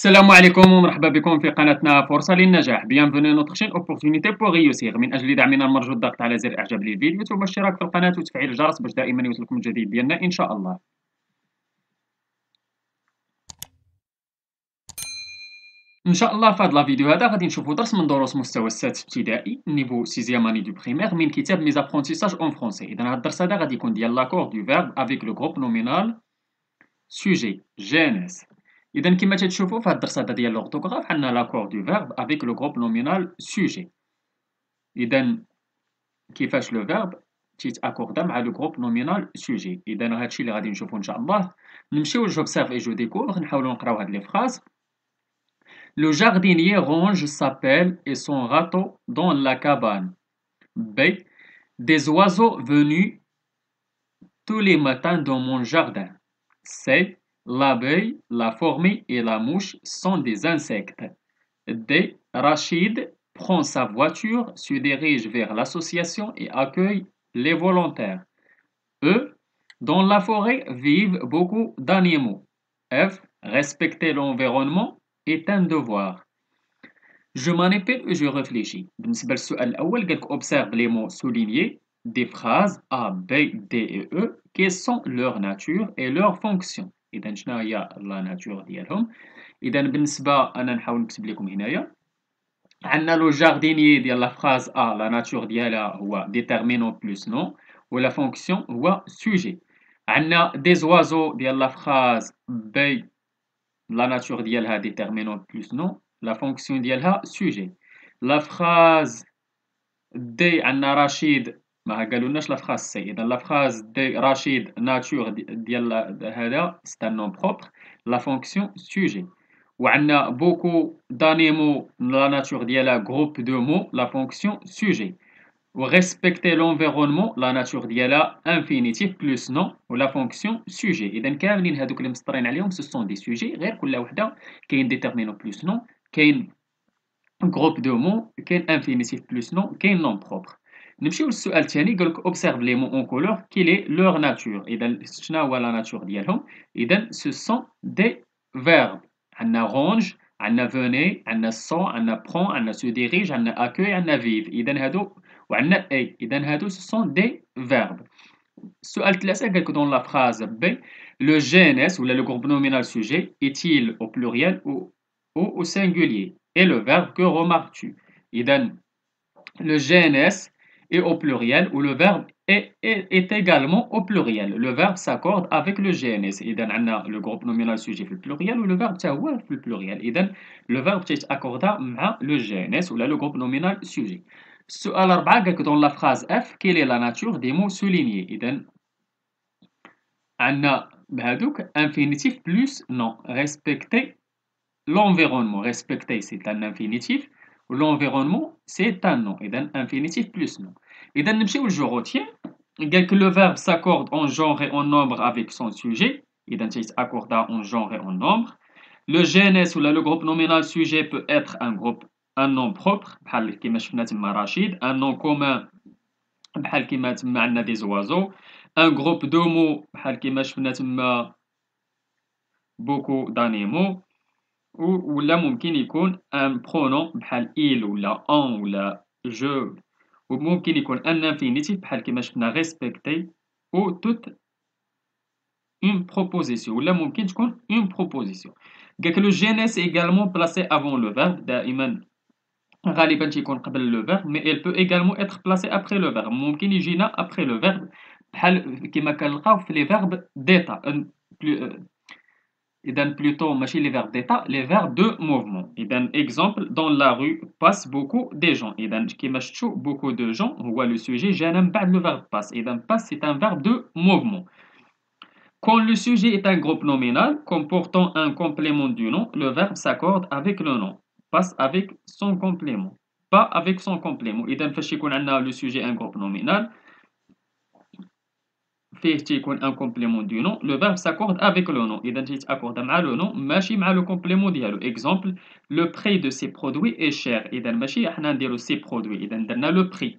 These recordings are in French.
السلام عليكم ومرحبا بكم في قناتنا فرصة للنجاح. Bienvenue à notre chaîne Opportunité pour réussir. من أجل دعمنا المرجو الضغط على زر إعجاب للفيديو ثم الاشتراك في القناة وتفعيل الجرس باش دائما يوصلكم الجديد ديالنا إن شاء الله. إن شاء الله في هذا الفيديو هذا غادي نشوفوا درس من دروس مستوى السادس ابتدائي نيفو سيزيام اني دو بريمير من كتاب ميز ابرونتيساج اون فرونسي. إذا هذا الدرس هذا غادي يكون ديال لاكور دو فيرب افيك لو جروب نومينال سوجي جينيس. إذا كما تشوفوا في هذا الدرس هذا ديال لورتوغراف عندنا لاكور دو فيرب افيك لو جروب نومينال سوجي. إذا كيفاش لو فيرب تيتاكوردا مع لو جروب نومينال سوجي. إذا هادشي اللي غادي نشوفو إن شاء الله. نمشيو جوبسيرف اي جو ديكوفر نحاولو نقراو هاد لي فراز. Le jardinier range sa pelle et son râteau dans la cabane. B. Des oiseaux venus tous les matins dans mon jardin. C. L'abeille, la fourmi et la mouche sont des insectes. D. Rachid prend sa voiture, se dirige vers l'association et accueille les volontaires. E. Dans la forêt vivent beaucoup d'animaux. F. Respecter l'environnement est un devoir. Je m'en épelle et je réfléchis. بالنسبة للسؤال الأول قالك observe les mots soulignés des phrases A, B, D et E. Quelles sont leur nature et leur fonction. إذا شنو هي la nature ديالهم. إذا بالنسبة أنا نحاول نكتب لكم هنايا. عندنا لو جاردينيي ديال لا فراز A la nature ديالها هو déterminant plus nom و la fonction هو sujet. عندنا des oiseaux ديال لا فراز B la nature ديالها déterminant plus nom la fonction ديالها sujet. La phrase D عندنا رشيد ما قالولناش لا فراز سي. إذا لا فراز دي رشيد nature ديال هذا c'est un nom propre. La fonction sujet. وعندنا beaucoup d'animaux la nature ديالها groupe de mots la fonction sujet. ورespecter l'environnement la nature ديالها infinitif plus nom و la fonction sujet. إذا كاملين هادوك اللي مسطرين عليهم ce sont des sujets غير كل وحدة كاين déterminant plus nom كاين groupe de mots كاين infinitif plus nom كاين nom propre. نمشيو للسؤال الثاني قالك observe les mots en couleur quelle est leur nature. إذا شنو هو la nature ديالهم. إذا ce sont des verbes. عندنا range عندنا venez عندنا sont عندنا prend عندنا se dirige عندنا accueille عندنا vive. إذا هادو وعندنا a. إذا هادو ce sont des verbes. السؤال الثالث قالك dans la phrase B le GNS ولا le groupe nominal sujet est-il au pluriel ou au singulier. Et le verbe que remarques-tu. إذا le GNS est au pluriel ou le verbe est également au pluriel. Le verbe s'accorde avec le GNS. إذا عندنا le groupe nominal sujet في pluriel ou le verbe حتى هو في pluriel. إذا le verbe تيتاكوردا مع le GNS ولا le groupe nominal sujet. السؤال 4 قالك dans la phrase F quelle est la nature des mots soulignés. إذا عندنا بهادوك infinitif plus nom. Respecter l'environnement. Respecter c'est un infinitif. L'environnement c'est un nom. إذا infinitif plus nom. إذا نمشيو je retiens. قالك le verbe s'accorde en genre et en nombre avec son sujet. إذا تيتاكوردا en genre et en nombre. Le GNS ou le groupe nominal sujet peut être un nom propre بحال كيما شفنا تما رشيد. Un nom commun بحال كيما تما عندنا des oiseaux. Un groupe de mots بحال كيما شفنا تما beaucoup d'animaux. ولا ممكن يكون ان برونون بحال il ولا on ولا je. وممكن يكون ان انفينيتيف بحال كما شفنا respecter ou toute une proposition ولا ممكن تكون une proposition. قالك le GNS est également placé avant le verbe. دائما غالبا تيكون قبل le verbe mais elle peut également être placée après le verbe. ممكن يجينا après le verbe بحال كما كنلقاو في les verbes d'état. إذا plutôt ماشي les verbes d'état les verbes de mouvement. إذا exemple dans la rue passe beaucoup de gens. إذا كيما شفتوا beaucoup de gens هو le sujet جانا من بعد le verbe passe. إذا passe c'est un verbe de mouvement. Quand le sujet est un groupe nominal comportant un complément du nom, le verbe s'accorde avec le nom. Passe avec son complément. Pas avec son complément. إذا فاش يكون عندنا le sujet un groupe nominal فيه تيكون ان كومبليمون دو نون لو فيرب ساكورد افيك لو نون. اذا تيتاكورد مع لو نون ماشي مع لو كومبليمون ديالو. اكزومبل لو بري دو سي برودوي اي شير. اذا ماشي حنا نديرو سي برودوي اذا درنا لو بري.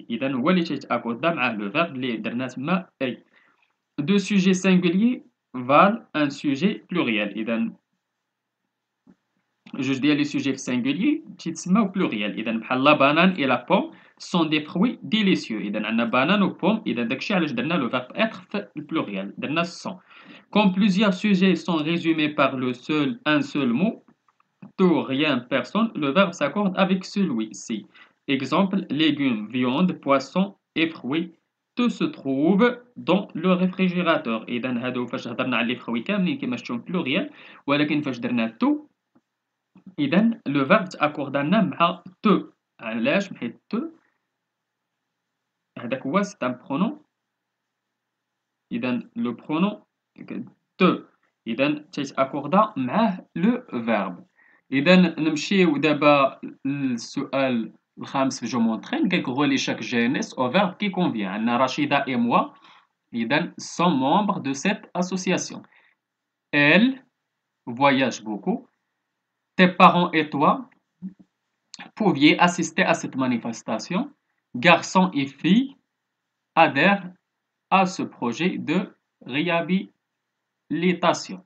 اذا هو اللي تيتاكورد مع لو فيرب اللي درنا تما اي. دو سوجي سينغوليي فال ان سوجي بلوريال. اذا جوج ديال لي سوجي في singulier تيتسماو pluriel. إذا بحال la banane et la pomme sont des fruits délicieux. إذا عندنا banane و pomme. إذا داكشي علاش درنا le verbe être في الpluriel درنا sont. Comme plusieurs sujets sont résumés par un seul mot, tout, rien, personne, le verbe s'accorde avec celui-ci. Exemple, légumes, viande, poisson et fruits. Tout se trouve dans le réfrigérateur. إذا هادو فاش هضرنا على les fruits كاملين كيما شفتهم pluriel، ولكن فاش درنا tout إذا لو فيرب تأكوردا لنا مع تو. علاش؟ حيت تو هذاك هو سي ان برونون. إذا لو برونون تو إذا تيتأكوردا معاه لو فيرب. إذا نمشيو دابا للسؤال الخامس في جو مونطرين. كيكغولي chaque GNS au verbe qui convient. عندنا رشيدة et moi إذا sont membres de cette association. Elle voyage beaucoup. Tes parents et toi pouviez assister à cette manifestation. Garçons et filles adhèrent à ce projet de réhabilitation.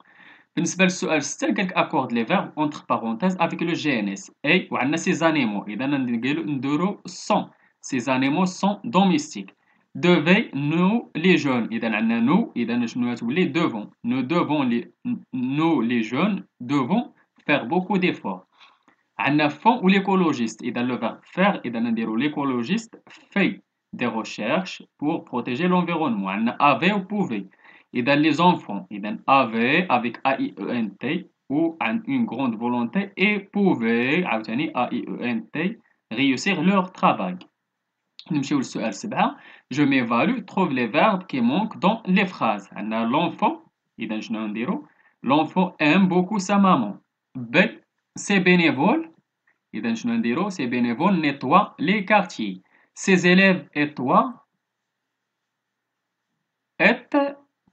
بالنسبة للسؤال 6 قالك accorde les verbes entre parenthèses avec le GNS. أي وعندنا ces animaux. إذا نديرو sont. Ces animaux sont domestiques. Devait nous les jeunes. إذا عندنا nous. إذا شنو تولي devons. Nous les jeunes devons faire beaucoup d'efforts. عندنا font ou l'écologiste. إذا le verbe faire. إذا نديرو l'écologiste fait des recherches pour protéger l'environnement. عندنا avait ou pouvait. إذا les enfants. إذا avaient avec AIENT ou une grande volonté et pouvaient عاوتاني AIENT réussir leur travail. نمشيو للسؤال 7. Je m'évalue. Trouve les verbes qui manquent dans les phrases. عندنا l'enfant. إذا شنو نديرو؟ L'enfant aime beaucoup sa maman. B. C'est bénévole. إذا شنو نديرو؟ C'est bénévole nettoie les quartiers. Ses élèves et toi êtes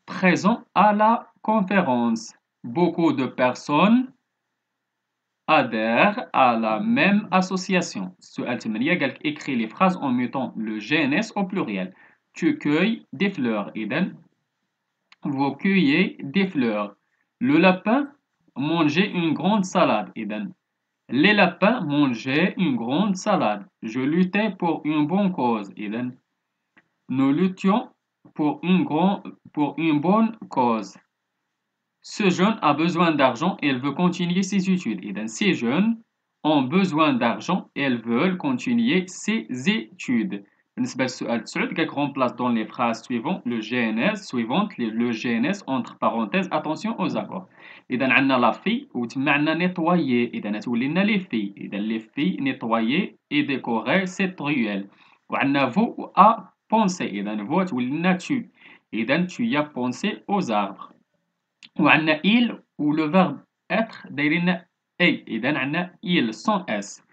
présents à la conférence. Beaucoup de personnes adhèrent à la même association. سؤال 8 قالك écris les phrases en mettant le GNS au pluriel. Tu cueilles des fleurs. إذا vous cueillez des fleurs. Le lapin mangeait une grande salade. إذا les lapins mangeaient une grande salade. Je luttais pour une bonne cause. إذا nous luttions pour une bonne cause. Ce jeune a besoin d'argent et il veut continuer ses études. إذا ces jeunes ont besoin d'argent et ils veulent continuer ses études. بالنسبة للسؤال 9 قالك remplace dans les phrases suivantes le GNS entre parenthèses. Attention aux accords. إذا عندنا la fille وتما عندنا nettoyer. إذا تولي لنا les filles. إذا les filles nettoyer et décorer cette ruelle. وعندنا vous à penser. إذا vous تولي لنا tu. إذا tu y as pensé aux arbres. وعندنا il ou le verbe être دايرين اي. إذا عندنا ils sans s.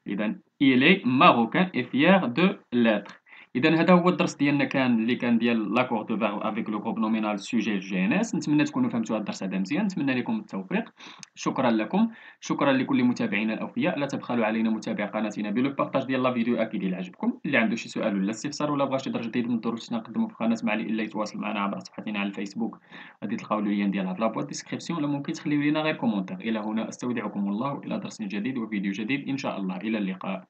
إذا il est marocain et fier de l'être. إذا هذا هو الدرس ديالنا اللي كان ديال لاكور دو فيرب افيك لو جروب نومينال سوجي جي ان اس. نتمنى تكونوا فهمتوا هذا الدرس هذا مزيان. نتمنى لكم التوفيق. شكرا لكم. شكرا لكل متابعينا الاوفياء. لا تبخلوا علينا متابعه قناتنا بلو بارطاج ديال لا فيديو اكيد الا عجبكم. اللي عنده شي سؤال ولا استفسار ولا بغى شي درجه جديد من الدروس نقدموا في قناه معالي الا يتواصل معنا عبر صفحتنا على الفيسبوك. غادي تلقاو اللين ديالها في لابوات ديسكريبسيون ولا ممكن تخليو لنا غير كومونتير. الى هنا استودعكم الله الى درس جديد وفيديو جديد ان شاء الله. الى اللقاء.